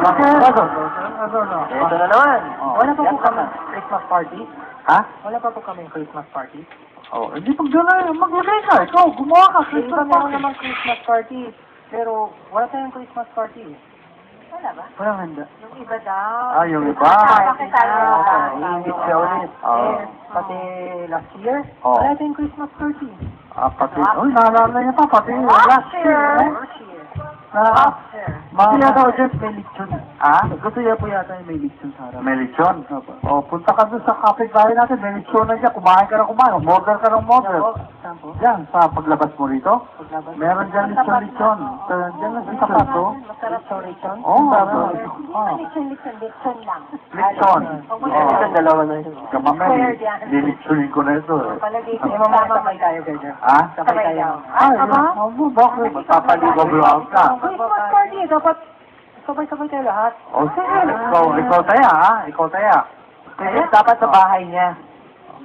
Ito na naman. Wala pa po kami Christmas party? Ha? Wala pa po kami Christmas party? Oh, hindi pag doon na, maglagay ka. Ikaw, gumawa ka. Christmas Christmas meron party. naman Christmas party. Pero wala tayong Christmas party eh. Wala ba? Walang handa. Yung iba daw. Ah, yung iba. Bakit tayo Iingit siya ulit. Oo. Pati last year, Oo. wala tayong Christmas party. Ah, pati, uy, naalala niya pa, pati last year. Last year. Gusto niya daw dyan, may lechon. Ah? Gusto niya po yata yung may lechon sa harap. May lechon? Oh, punta ka doon sa kapitbahay natin, may lechon na dyan, kumain ka na kumain, order ka ng order. Saan po? Diyan, sa paglabas mo rito, Paglabas. meron dyan lechon. Diyan lang sa tapat, oh. Masarap sa lechon? Oo, Lechon lang. lechon. Lechon, dalawa na yun. Kamamay, nilitsunin ko na ito. Palagi Eh, mamamay tayo kayo dyan. Ha? Sabay tayo. Ay, bakit? Magpapaligo-vlog ka. Christmas party, dapat sabay-sabay tayo lahat. O, sige, ikaw taya, ha? Ikaw taya. Dapat sa bahay niya.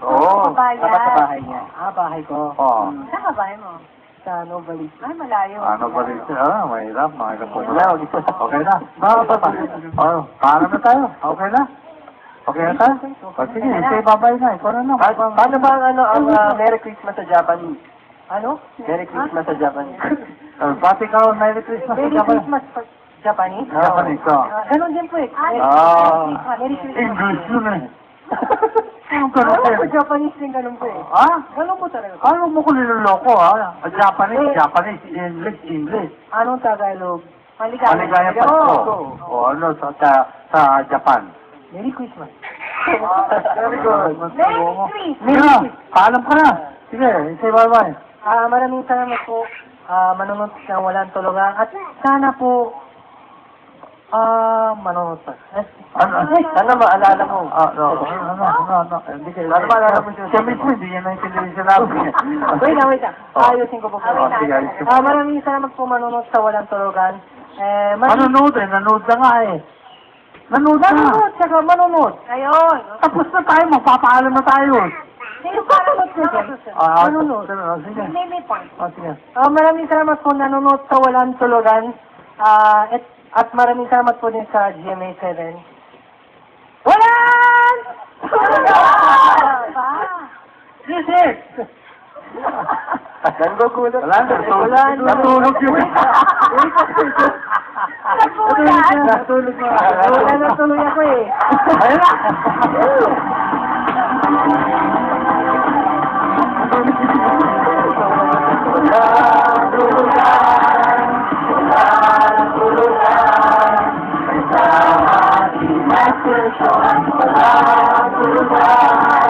Oo. Dapat sa bahay niya. Ah, bahay ko. Oo. Saan ka bahay mo? Sa Novalis. Ay, malayo. Ano ba rin siya? Ah, mahirap, mahirap. Okay na. Oh, paalam na tayo. Okay na? Okay na tayo? O, sige, say bye-bye na. Ikaw na lang. Paano ba ang Merry Christmas sa Japanese? Ano? Merry Christmas sa Japanese. Pati ka, Merry Christmas. Merry Christmas sa Japanese? Japanese, oo. Ganon din po eh. Merry Christmas. English yun eh. Anong Ano ganun po eh? Japanese din ganon po eh. Ha? Ganon po talaga. Ano mo ko niloloko ha? Japanese, English. Anong Tagalog? Maligayang Pasko. O ano, sa Japan. Merry Christmas. Very good. Merry Christmas. Mira, paalam ka na. Sige, say bye-bye. Maraming salamat po. Manunod ng walang tulugan. At sana po, manunod pa. Sana maalala mo. Ano. Hindi kayo. Ano maalala mo siya? Siya mismo, hindi niya naintindihan siya namin. Wait lang. Ayusin ko po. Sige, ayusin ko. Maraming salamat po manunod sa walang tulugan. Nanonood na nga eh. Nanood na. Manunod, saka manunod. Ayun. Tapos na tayo, magpapaalam na tayo. Sino pa naman Manunod. Sige. Name it point. Sige. Maraming salamat po nanonood sa walang tulugan. At maraming salamat po din sa GMA 7. Walang! This is! Nanggugulat. Natulog yun. Natulog ako eh. Ayun na. Tulugan.